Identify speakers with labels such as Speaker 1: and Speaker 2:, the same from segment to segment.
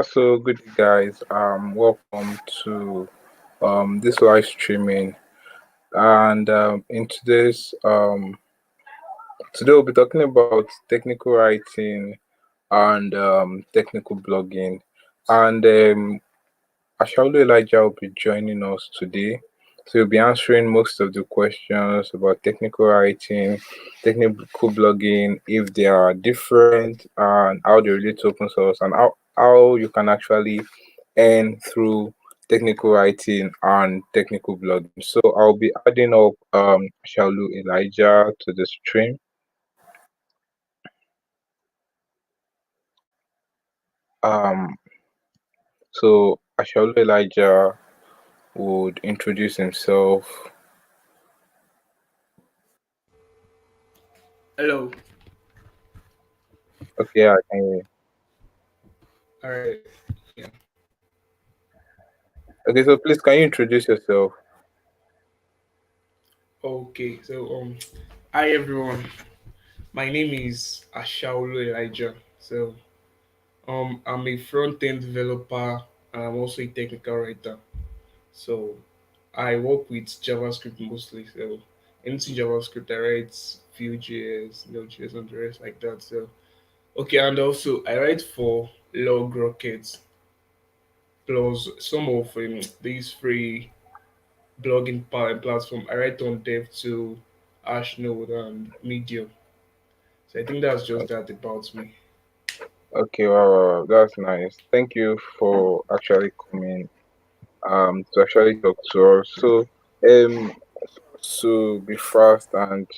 Speaker 1: So good guys. Welcome to this live streaming, and in today we'll be talking about technical writing and technical blogging, and Asaolu Elijah will be joining us today. So he'll be answering most of the questions about technical writing, technical blogging, if they are different, and how they relate to open source, and how you can actually earn through technical writing and technical blogging. So I'll be adding up Asaolu Elijah to the stream. Um, so Asaolu Elijah would introduce himself.
Speaker 2: Hello.
Speaker 1: Okay, I can.
Speaker 2: All right. Yeah.
Speaker 1: Okay, so please can you introduce yourself?
Speaker 2: Okay. Hi everyone. My name is Asaolu Elijah. I'm a front-end developer and I'm also a technical writer. So, I work with JavaScript mostly. So, anything JavaScript, I write Vue.js, Node.js, and the rest like that. Okay, and also I write for Log Rockets plus some of these free blogging platform. I write on Dev2, Ashnode, and Medium. So I think that's just that about me.
Speaker 1: Okay, wow, that's nice. Thank you for actually coming to actually talk to us. So um to be fast and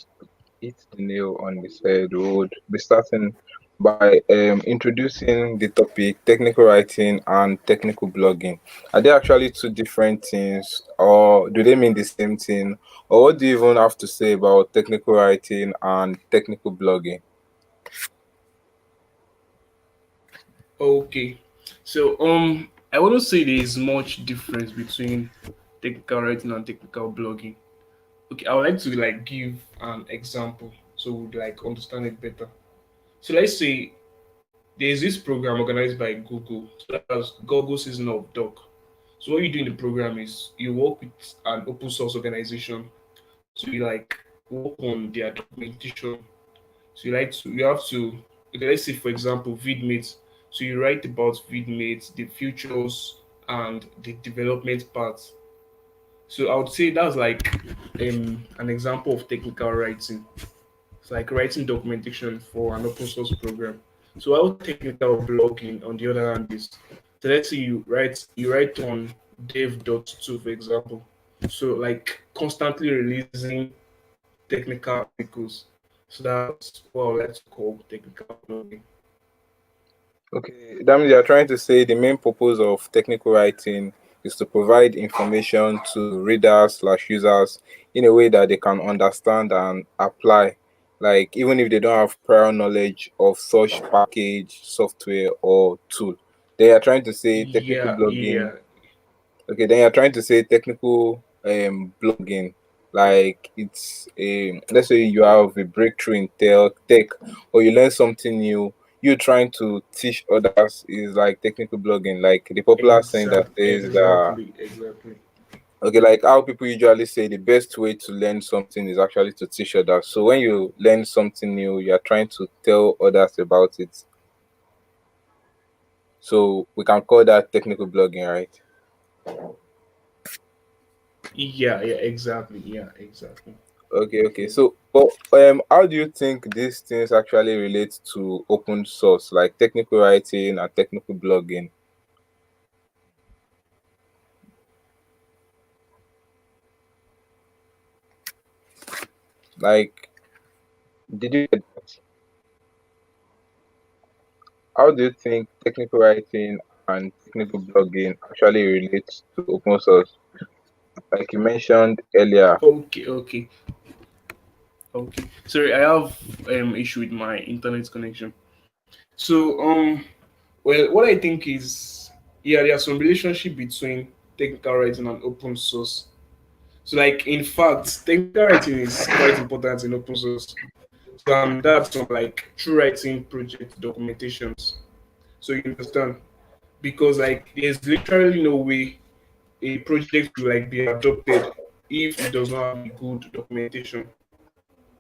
Speaker 1: hit the nail on the head, we would be starting by introducing the topic technical writing and technical blogging. Are they actually two different things, or do they mean the same thing? Or what do you even have to say about technical writing and technical blogging?
Speaker 2: Okay. I wouldn't say there is much difference between technical writing and technical blogging. Okay, I would like to give an example so we'd understand it better. So let's say there's this program organized by Google. So that's Google Season of Doc. So what you do in the program is you work with an open source organization. So you work on their documentation. So you have to okay, let's say for example VidMate. So you write about VidMate, the features and the development parts. So I would say that's an example of technical writing. It's like writing documentation for an open source program. So how technical blogging on the other hand is so let's say you write on dev.to for example. So constantly releasing technical articles. So that's what I would like to call technical blogging.
Speaker 1: Okay, that means you're trying to say the main purpose of technical writing is to provide information to readers slash users in a way that they can understand and apply. Like even if they don't have prior knowledge of such package, software or tool. They are trying to say technical
Speaker 2: Yeah,
Speaker 1: blogging.
Speaker 2: yeah,
Speaker 1: Okay, then you're trying to say technical blogging. Like it's let's say you have a breakthrough in tech or you learn something new, you trying to teach others is like technical blogging. Like the popular saying that says that
Speaker 2: exactly.
Speaker 1: okay, like how people usually say the best way to learn something is actually to teach others. So when you learn something new, you are trying to tell others about it. So we can call that technical blogging, right?
Speaker 2: Yeah, yeah, exactly. Yeah, exactly.
Speaker 1: Okay, okay. So, but how do you think these things actually relate to open source, like technical writing and technical blogging? Like, did you get that? How do you think technical writing and technical blogging actually relates to open source? Like you mentioned earlier.
Speaker 2: Okay. Sorry, I have issue with my internet connection. Well, what I think is yeah, there's some relationship between technical writing and open source. So in fact, technical writing is quite important in open source. So that's some true writing project documentations. So you understand. because like there's literally no way a project will like be adopted if it does not have a good documentation,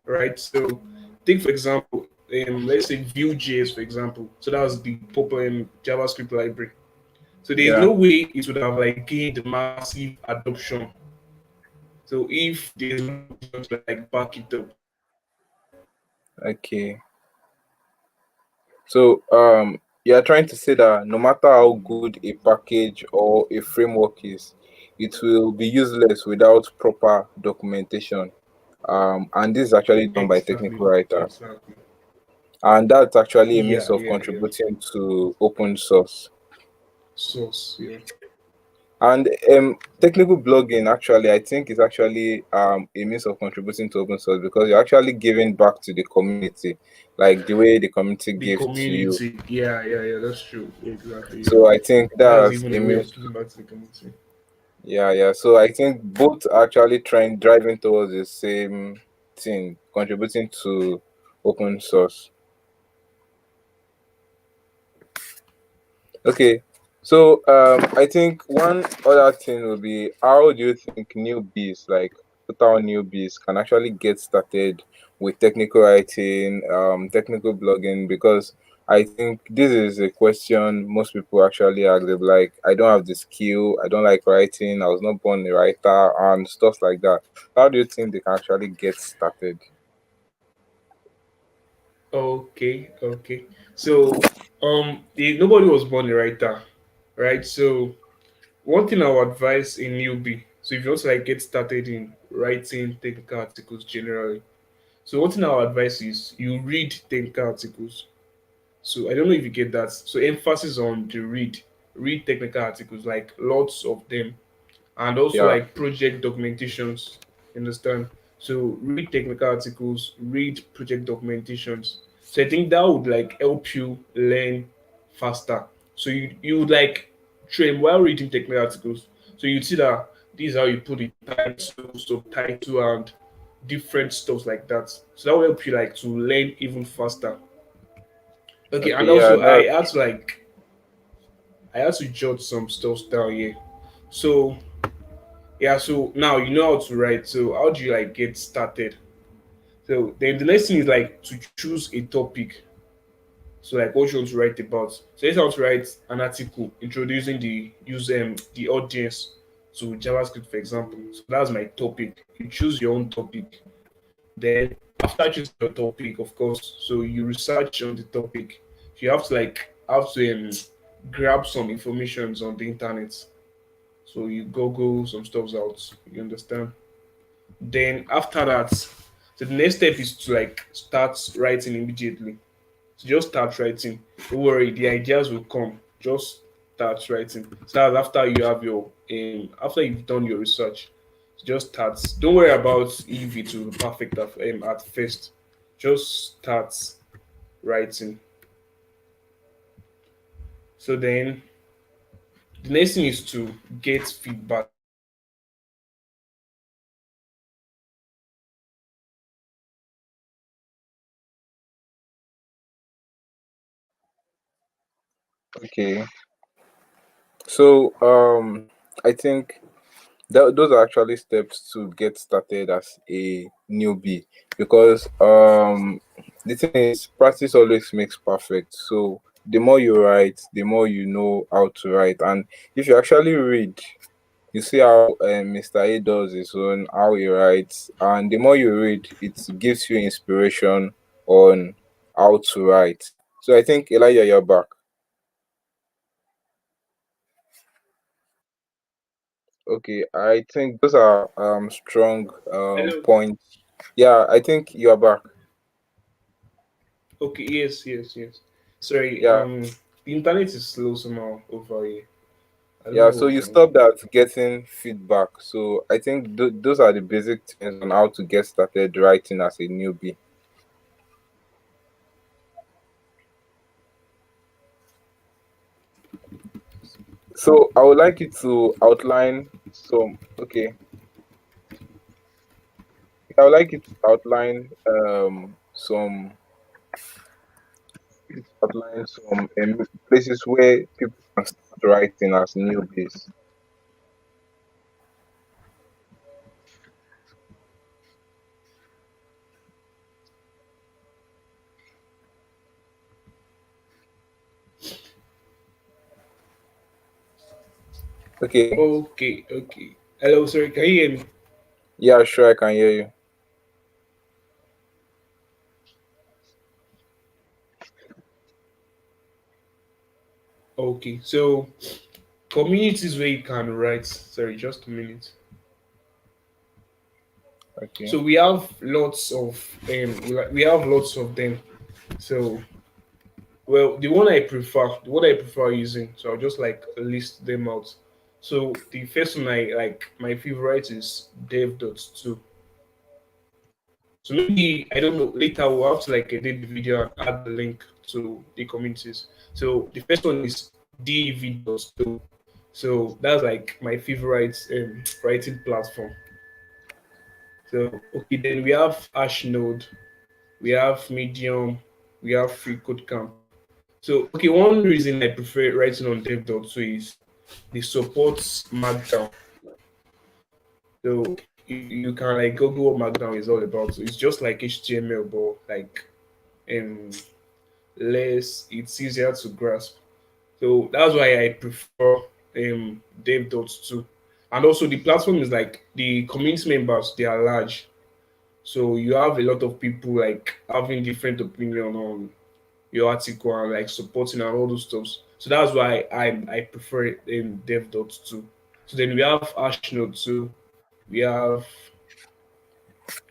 Speaker 2: right? So take for example, let's say Vue.js for example. So that was the popular JavaScript library. So there's
Speaker 1: Yeah.
Speaker 2: no way it would have like gained massive adoption. So if there's no documentation to like back it up.
Speaker 1: Okay. So you are trying to say that no matter how good a package or a framework is, it will be useless without proper documentation. And this is actually done by technical
Speaker 2: Exactly,
Speaker 1: writers.
Speaker 2: exactly.
Speaker 1: And that's actually a means
Speaker 2: Yeah,
Speaker 1: of
Speaker 2: yeah, yeah.
Speaker 1: contributing to open source.
Speaker 2: Source, yeah.
Speaker 1: And technical blogging actually, I think, is actually a means of contributing to open source because you're actually giving back to the community, like the way the community
Speaker 2: The
Speaker 1: gave to you.
Speaker 2: community. Yeah, yeah, yeah. That's true. Exactly. Yeah.
Speaker 1: So I think
Speaker 2: That's
Speaker 1: that's
Speaker 2: even
Speaker 1: a
Speaker 2: a way
Speaker 1: means.
Speaker 2: of giving back to the community.
Speaker 1: Yeah, yeah. So I think both are actually trying driving towards the same thing, contributing to open source. Okay, so I think one other thing will be how do you think newbies, like total newbies, can actually get started with technical writing, technical blogging? Because I think this is a question most people actually ask. They're like, I don't have the skill, I don't like writing, I was not born a writer, and stuff like that. How do you think they can actually get started?
Speaker 2: Okay, okay. So, nobody was born a writer, right? So, one thing I would advise a newbie. So, if you want to like get started in writing technical articles generally, so one thing I would advise is you read technical articles. So, I don't know if you get that. So, emphasis on the read technical articles, like lots of them, and also
Speaker 1: Yeah.
Speaker 2: like project documentations. Understand? So read technical articles, read project documentations. So I think that would like help you learn faster. So you would like train while reading technical articles. So you'd see that this is how you put the title, subtitle, and different stuff like that. So that will help you like to learn even faster. Okay, and
Speaker 1: Okay. Yeah.
Speaker 2: also
Speaker 1: That.
Speaker 2: I had to jot some stuff down here. So yeah, so now you know how to write. So how do you like get started? So then the next thing is like to choose a topic. So like what you want to write about. So let's want to write an article introducing the audience to JavaScript, for example. So that's my topic. You choose your own topic. Then after choosing your topic, of course, so you research on the topic. You have to like have to grab some informations on the internet. So you Google some stuff out. You understand? Then after that, so the next step is to like start writing immediately. So just start writing. Don't worry, the ideas will come. Just start writing. So that's after you have your after you've done your research. So just start. Don't worry about if it will be perfect at first. Just start writing. So then the next thing is to get feedback.
Speaker 1: Okay. So I think those are actually steps to get started as a newbie because the thing is practice always makes perfect. So the more you write, the more you know how to write. And if you actually read, you see how Mr. A does his own, how he writes, and the more you read, it gives you inspiration on how to write. So I think Elijah, you're back. Okay, I think those are strong
Speaker 2: Hello.
Speaker 1: points. Yeah, I think you are back.
Speaker 2: Okay, yes, yes, yes. Sorry,
Speaker 1: Yeah,
Speaker 2: the internet is slow somehow over here. I don't
Speaker 1: yeah.
Speaker 2: know
Speaker 1: So
Speaker 2: what's
Speaker 1: you
Speaker 2: wrong.
Speaker 1: stopped at getting feedback. So I think those are the basic things on how to get started writing as a newbie. So I would like you to outline some. Okay, I would like you to outline some please outline some places where people can start writing as newbies? Okay.
Speaker 2: Okay, okay. Hello, sorry, can you hear me?
Speaker 1: Yeah, sure, I can hear you.
Speaker 2: Okay, so communities where you can write. Sorry, just a minute.
Speaker 1: Okay.
Speaker 2: So we have lots of we have lots of them. So well, the one I prefer using. So I'll just like list them out. So the first one I like, my favorite is dev.to. So maybe I don't know. Later we'll have to like edit the video and add the link to the communities. So the first one is dev.to. So that's like my favorite writing platform. So okay, then we have Ashnode, we have Medium, we have Free Code Camp. So okay, one reason I prefer writing on dev.to is the supports Markdown. So you can like Google what Markdown is all about. So it's just like HTML, but like um less, it's easier to grasp. So that's why I prefer dev.to. And also the platform is like the community members, they are large. So you have a lot of people like having different opinion on your article and like supporting and all those stuff. So that's why I prefer it in dev.to. So then we have Ashnode too. We have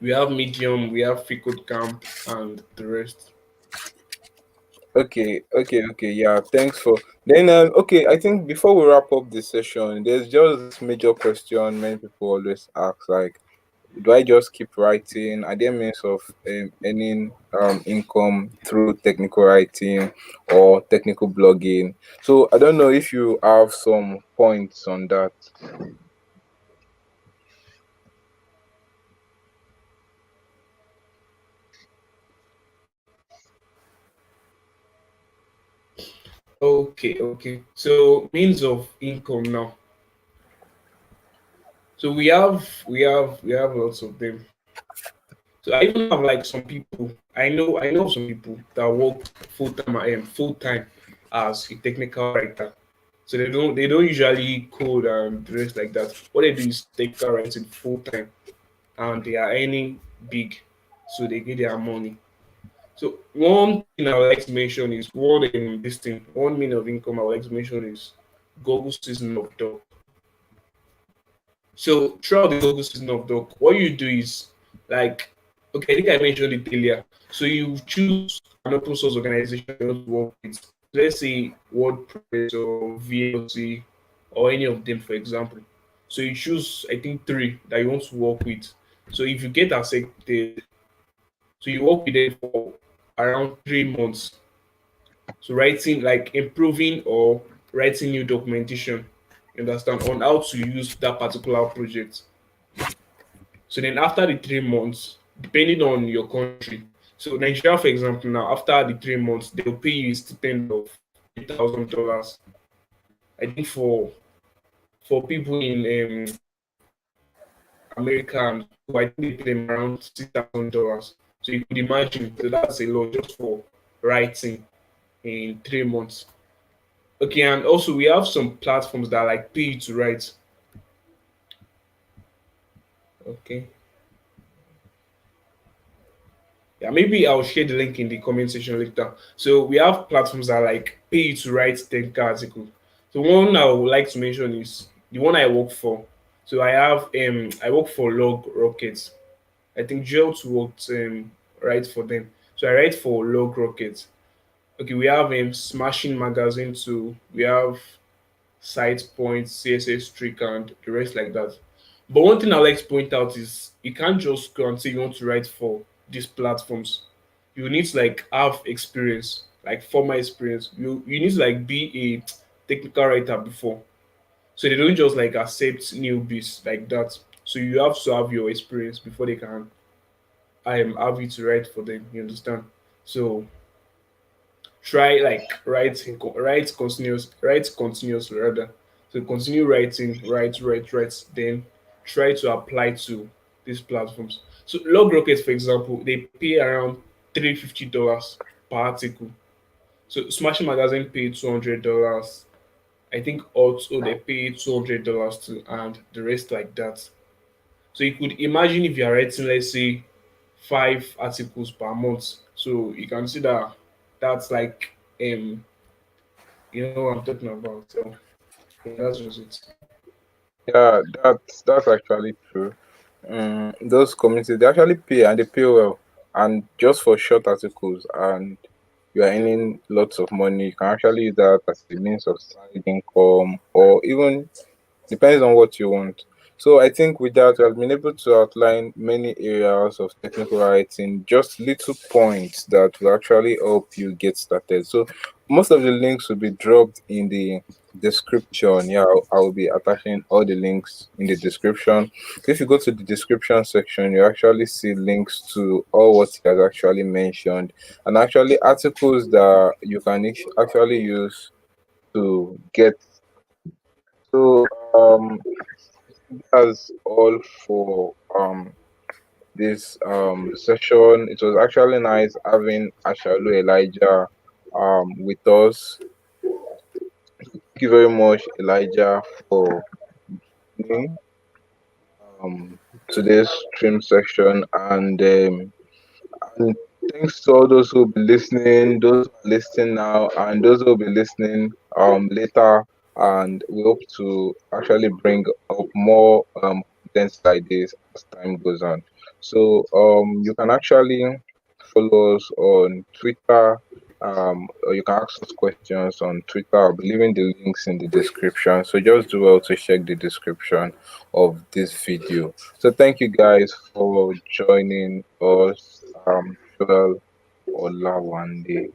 Speaker 2: we have Medium, we have Freecode Camp and the rest.
Speaker 1: Okay. Yeah, thanks for. Then, okay, I think before we wrap up this session, there's just this major question many people always ask, like, do I just keep writing? Are there means of earning income through technical writing or technical blogging? So I don't know if you have some points on that.
Speaker 2: Okay, okay. So means of income now. So we have lots of them. So I even have like some people. I know some people that work full time as a technical writer. So they don't usually code and the rest like that. What they do is technical writing full time, and they are earning big, so they get their money. So one thing I would like to mention is one mean of income I would like to mention is Google season of dog. So throughout the Google season of doc, what you do is like, okay, I think I mentioned it earlier. So you choose an open source organization you want to work with. Let's say WordPress or VLC or any of them, for example. So you choose, I think, three that you want to work with. So if you get accepted, so you work with them for around 3 months. So writing, like improving or writing new documentation, you understand, on how to use that particular project. So then after the 3 months, depending on your country, so Nigeria, for example, now after the 3 months, they'll pay you a stipend of $8,000. I think for people in America and so I think they pay them around $6,000. So you could imagine, so that's a lot just for writing in 3 months. Okay, and also we have some platforms that like pay you to write. Okay. Yeah, maybe I'll share the link in the comment section later. So we have platforms that like pay you to write technical articles. So one I would like to mention is the one I work for. So I work for Log Rockets. I think Joel worked write for them. So I write for Log Rockets. Okay, we have Smashing Magazine too. We have site points, CSS trick, and the rest like that. But one thing I like to point out is you can't just go and say you want to write for these platforms. You need to like have experience, like formal experience. You need to like be a technical writer before. So they don't just like accept newbies like that. So you have to have your experience before they can have you to write for them. You understand? So Try like write continuously rather. So continue writing, write, then try to apply to these platforms. So Log Rocket, for example, they pay around $350 per article. So Smashing Magazine pay $200. I think also they pay $200 too, and the rest like that. So you could imagine if you are writing, let's say, 5 articles per month. So you can see that that's like you know what I'm talking about. So yeah, that's just it.
Speaker 1: Yeah, that's actually true. Those communities, they actually pay, and they pay well, and just for short articles, and you are earning lots of money. You can actually use that as a means of side income, or even depends on what you want. So I think with that, we have been able to outline many areas of technical writing, just little points that will actually help you get started. So most of the links will be dropped in the description. Yeah, I'll be attaching all the links in the description. If you go to the description section, you actually see links to all what he has actually mentioned, and actually articles that you can actually use to get. So that's all for this session. It was actually nice having Asaolu Elijah with us. Thank you very much, Elijah, for being today's stream section, and thanks to all those who will be listening, those who are listening now, and those who will be listening later. And we hope to actually bring up more contents like this as time goes on. So you can actually follow us on Twitter. Or you can ask us questions on Twitter. I'll be leaving the links in the description. So just do well to check the description of this video. So thank you guys for joining us. Joel Olawande.